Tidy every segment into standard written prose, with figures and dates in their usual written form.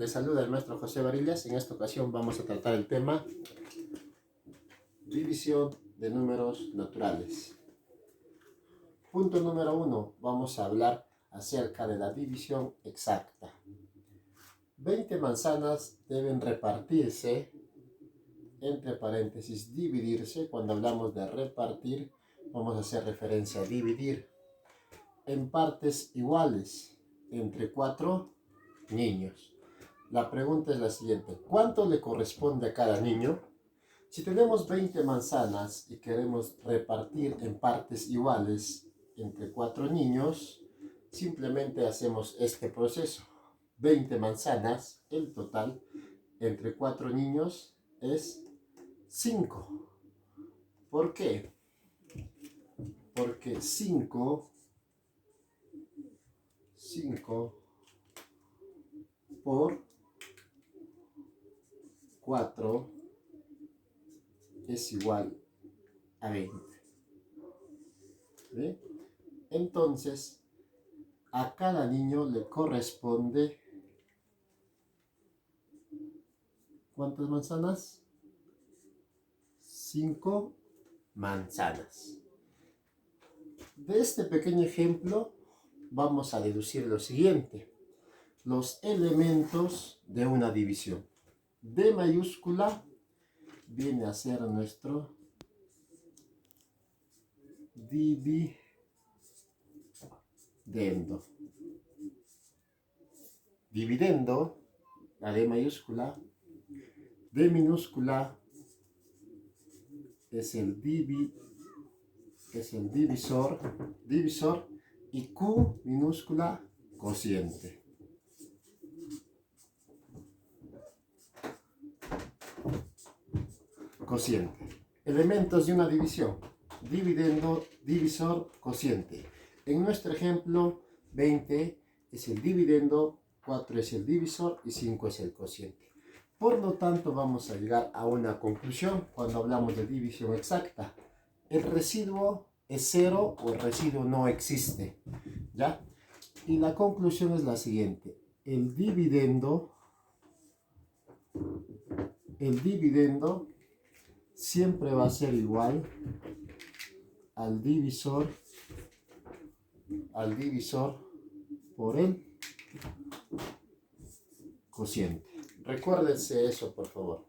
Les saluda el maestro José Varillas. En esta ocasión vamos a tratar el tema división de números naturales. Punto número 1. Vamos a hablar acerca de la división exacta. 20 manzanas deben repartirse, entre paréntesis, dividirse. Cuando hablamos de repartir, vamos a hacer referencia a dividir en partes iguales entre 4 niños. La pregunta es la siguiente: ¿cuánto le corresponde a cada niño? Si tenemos 20 manzanas y queremos repartir en partes iguales entre 4 niños, simplemente hacemos este proceso. 20 manzanas, el total entre 4 niños es 5. ¿Por qué? Porque 5 por 4 es igual a 20. ¿Ve? Entonces, a cada niño le corresponde, ¿cuántas manzanas? 5 manzanas. De este pequeño ejemplo vamos a deducir lo siguiente: los elementos de una división. D mayúscula viene a ser nuestro dividendo. Dividendo, la D mayúscula, D minúscula es el divisor, y Q minúscula, cociente. Cociente. Elementos de una división: dividendo, divisor, cociente. En nuestro ejemplo, 20 es el dividendo, 4 es el divisor y 5 es el cociente. Por lo tanto, vamos a llegar a una conclusión cuando hablamos de división exacta. El residuo es 0 o el residuo no existe, ¿ya? Y la conclusión es la siguiente: el dividendo siempre va a ser igual al divisor por el cociente. Recuérdense eso, por favor.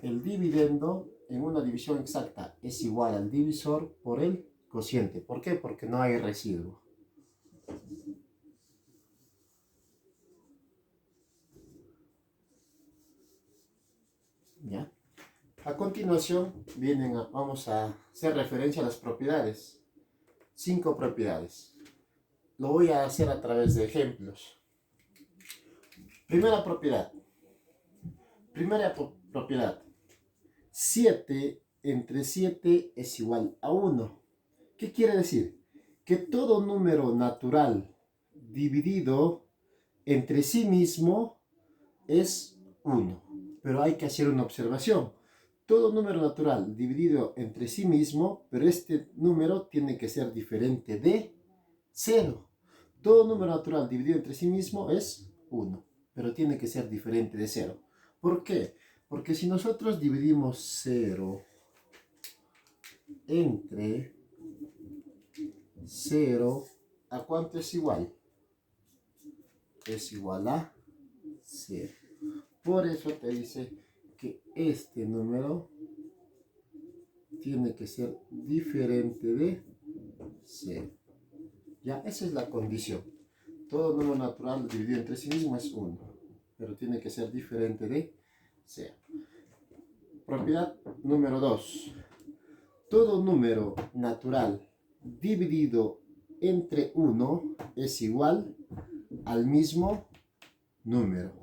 El dividendo en una división exacta es igual al divisor por el cociente. ¿Por qué? Porque no hay residuo. ¿Ya? A continuación vamos a hacer referencia a las propiedades. 5 propiedades. Lo voy a hacer a través de ejemplos. Primera propiedad. 7 entre 7 es igual a 1. ¿Qué quiere decir? Que todo número natural dividido entre sí mismo es 1. Pero hay que hacer una observación. Todo número natural dividido entre sí mismo, pero este número tiene que ser diferente de 0. Todo número natural dividido entre sí mismo es 1, pero tiene que ser diferente de 0. ¿Por qué? Porque si nosotros dividimos 0 entre 0, ¿a cuánto es igual? Es igual a 0. Por eso te dice que este número tiene que ser diferente de 0. Ya, esa es la condición. Todo número natural dividido entre sí mismo es 1, pero tiene que ser diferente de 0. Propiedad número 2. Todo número natural dividido entre 1 es igual al mismo número.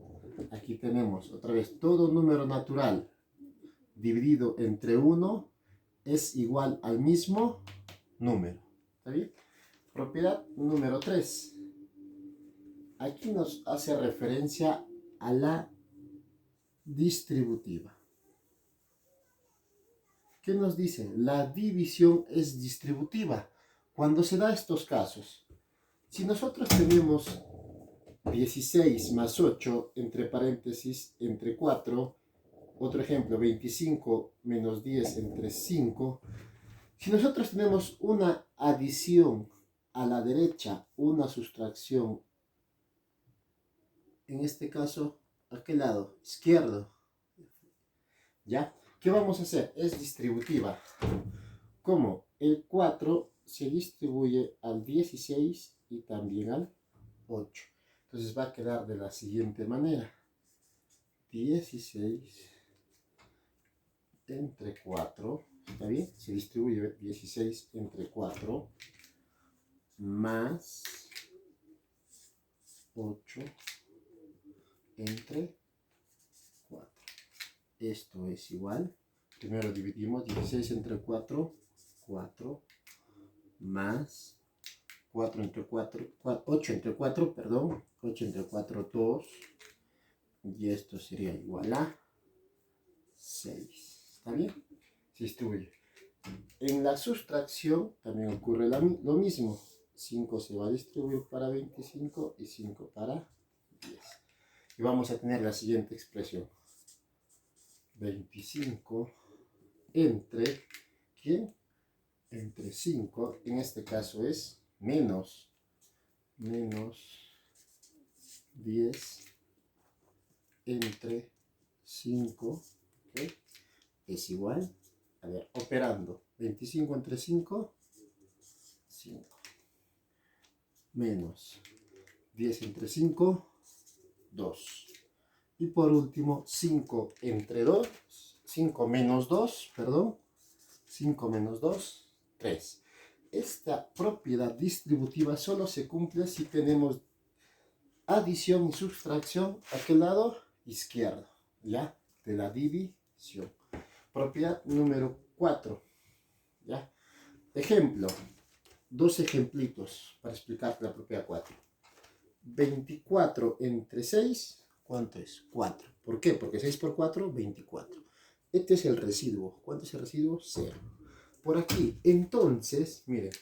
Aquí tenemos otra vez: todo número natural dividido entre 1 es igual al mismo número. ¿Está bien? Propiedad número 3. Aquí nos hace referencia a la distributiva. ¿Qué nos dice? La división es distributiva. Cuando se da estos casos, si nosotros tenemos 16 más 8, entre paréntesis, entre 4. Otro ejemplo, 25 menos 10 entre 5. Si nosotros tenemos una adición a la derecha, una sustracción, en este caso, ¿a qué lado? Izquierdo. ¿Ya? ¿Qué vamos a hacer? Es distributiva. ¿Cómo? El 4 se distribuye al 16 y también al 8. Entonces va a quedar de la siguiente manera. 16 entre 4, ¿está bien? Se distribuye 16 entre 4 más 8 entre 4. Esto es igual. Primero dividimos 16 entre 4, 4 más 4 entre 4, 8 entre 4, perdón, 8 entre 4, 2. Y esto sería igual a 6. ¿Está bien? Se distribuye. En la sustracción también ocurre lo mismo. 5 se va a distribuir para 25 y 5 para 10. Y vamos a tener la siguiente expresión. 25 entre, ¿quién? Entre 5, en este caso es menos 10 entre 5, ¿okay? Es igual, a ver, operando, 25 entre 5, 5, menos 10 entre 5, 2. Y por último, 5 entre 2, 5 menos 2, perdón, 5 menos 2, 3. Esta propiedad distributiva solo se cumple si tenemos adición y sustracción a qué lado izquierdo, ¿ya? De la división. Propiedad número 4, ¿ya? Ejemplo, dos ejemplitos para explicarte la propiedad 4. 24 entre 6, ¿cuánto es? 4. ¿Por qué? Porque 6 por 4, 24. Este es el residuo. ¿Cuánto es el residuo? 0. Por aquí, entonces, miren,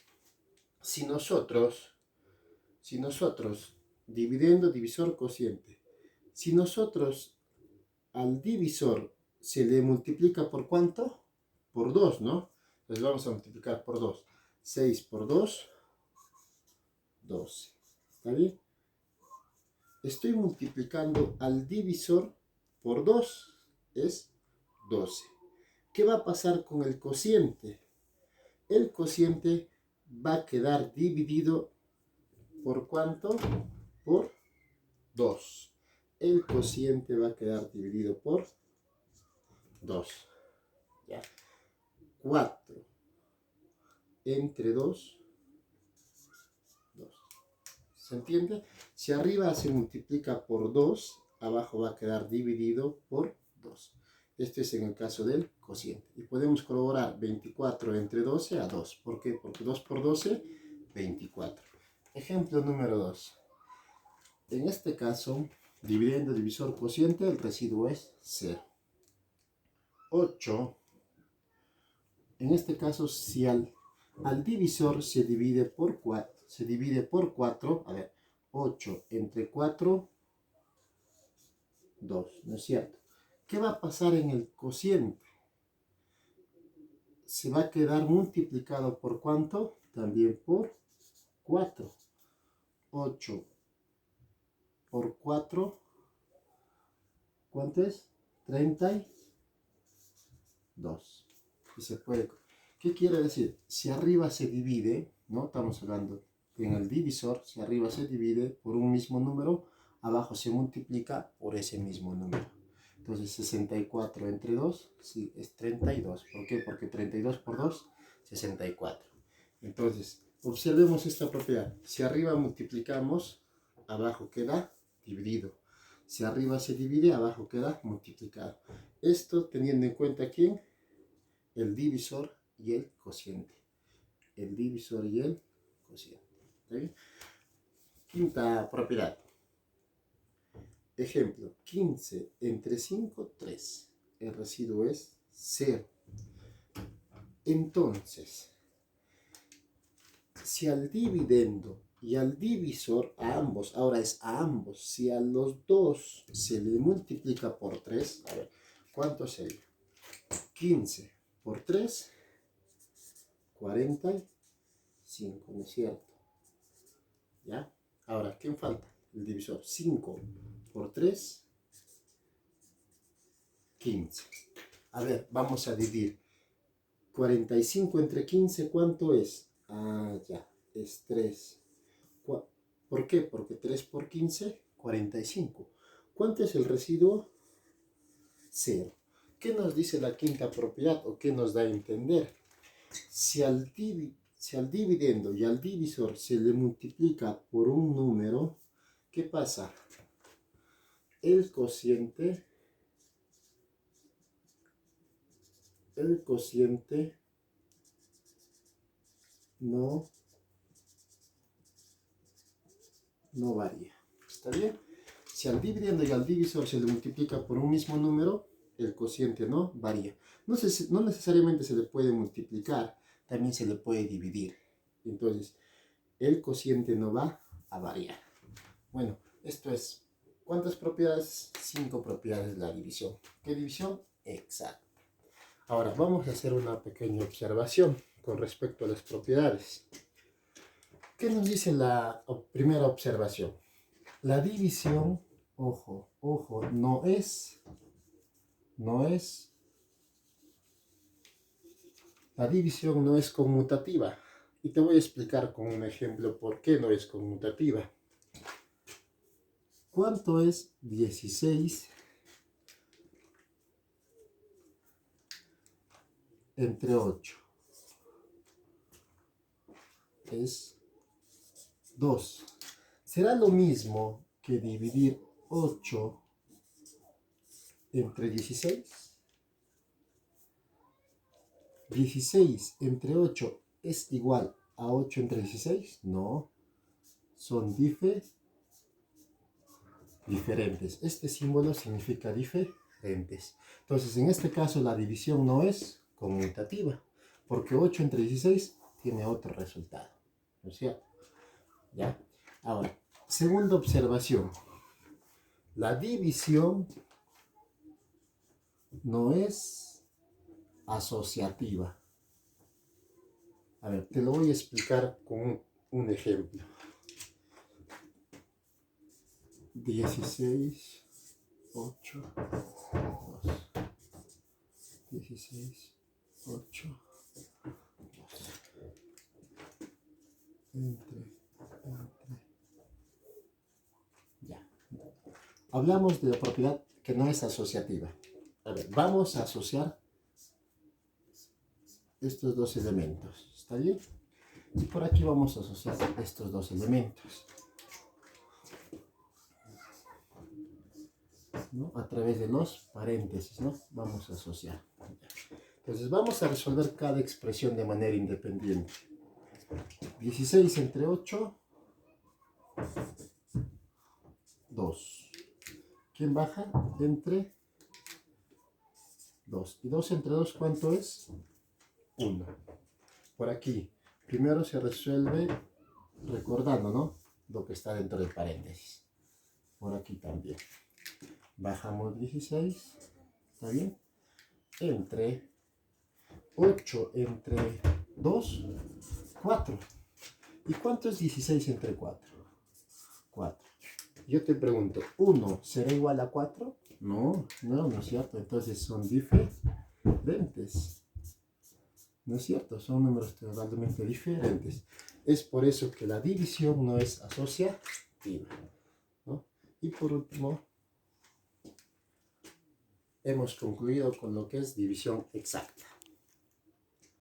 si nosotros dividiendo divisor cociente, si nosotros al divisor se le multiplica por ¿cuánto? Por 2, ¿no? Entonces vamos a multiplicar por 2. 6 por 2, 12. ¿Está bien? Estoy multiplicando al divisor por 2, es 12. ¿Qué va a pasar con el cociente? El cociente va a quedar dividido por ¿cuánto? Por 2. El cociente va a quedar dividido por 2. ¿Ya? 4 entre 2, 2. ¿Se entiende? Si arriba se multiplica por 2, abajo va a quedar dividido por 2. Este es en el caso del cociente. Y podemos corroborar 24 entre 12 a 2. ¿Por qué? Porque 2 por 12, 24. Ejemplo número 2. En este caso, dividiendo divisor cociente, el residuo es 0. 8. En este caso, si al divisor se divide por 4, a ver, 8 entre 4, 2, ¿no es cierto? ¿Qué va a pasar en el cociente? Se va a quedar multiplicado por ¿cuánto? También por 4. 8 por 4, ¿cuánto es? 32. Y se puede. ¿Qué quiere decir? Si arriba se divide, ¿no? Estamos hablando en el divisor, si arriba se divide por un mismo número, abajo se multiplica por ese mismo número. Entonces 64 entre 2, sí, es 32. ¿Por qué? Porque 32 por 2, 64. Entonces, observemos esta propiedad. Si arriba multiplicamos, abajo queda dividido. Si arriba se divide, abajo queda multiplicado. Esto teniendo en cuenta ¿quién? El divisor y el cociente. El divisor y el cociente. ¿Está bien? Quinta propiedad. Ejemplo, 15 entre 5, 3. El residuo es 0. Entonces, si al dividendo y al divisor, a ambos, ahora es a ambos, si a los dos se le multiplica por 3, a ver, ¿cuánto sería? 15 por 3, 45, ¿no es cierto? ¿Ya? Ahora, ¿quién falta? El divisor, 5 por 3, 15. A ver, vamos a dividir. 45 entre 15, ¿cuánto es? Ah, ya, es 3. ¿Por qué? Porque 3 por 15, 45. ¿Cuánto es el residuo? 0. ¿Qué nos dice la quinta propiedad o qué nos da a entender? Si al dividendo y al divisor se le multiplica por un número, ¿qué pasa? El cociente no varía. ¿Está bien? Si al dividendo y al divisor se le multiplica por un mismo número, el cociente no varía. No necesariamente se le puede multiplicar, también se le puede dividir. Entonces, el cociente no va a variar. Bueno, esto es, ¿cuántas propiedades? 5 propiedades de la división. ¿Qué división? Exacta. Ahora, vamos a hacer una pequeña observación con respecto a las propiedades. ¿Qué nos dice la primera observación? La división, ojo, no es, la división no es conmutativa. Y te voy a explicar con un ejemplo por qué no es conmutativa. ¿Cuánto es 16 entre 8? Es 2. ¿Será lo mismo que dividir 8 entre 16? 16 entre 8 es igual a 8 entre 16? No, son diferentes. Este símbolo significa diferentes. Entonces, en este caso, la división no es conmutativa, porque 8 entre 16 tiene otro resultado. ¿No es cierto? ¿Ya? Ahora, segunda observación. La división no es asociativa. A ver, te lo voy a explicar con un ejemplo. 16, 8, 2. 16, 8, 2. Entre. Ya. Hablamos de la propiedad que no es asociativa. A ver, vamos a asociar estos dos elementos. ¿Está bien? Y por aquí vamos a asociar estos dos elementos, ¿no? A través de los paréntesis, ¿no? Vamos a asociar. Entonces vamos a resolver cada expresión de manera independiente. 16 entre 8, 2. ¿Quién baja? Entre 2. ¿Y 2 entre 2 cuánto es? 1. Por aquí, primero se resuelve recordando, ¿no? Lo que está dentro del paréntesis. Por aquí también. Bajamos 16, ¿está bien? Entre 8 entre 2, 4. ¿Y cuánto es 16 entre 4? 4. Yo te pregunto, ¿1 será igual a 4? No es cierto. Entonces son diferentes. ¿No es cierto? Son números totalmente diferentes. Es por eso que la división no es asociativa, ¿no? Y por último, hemos concluido con lo que es división exacta.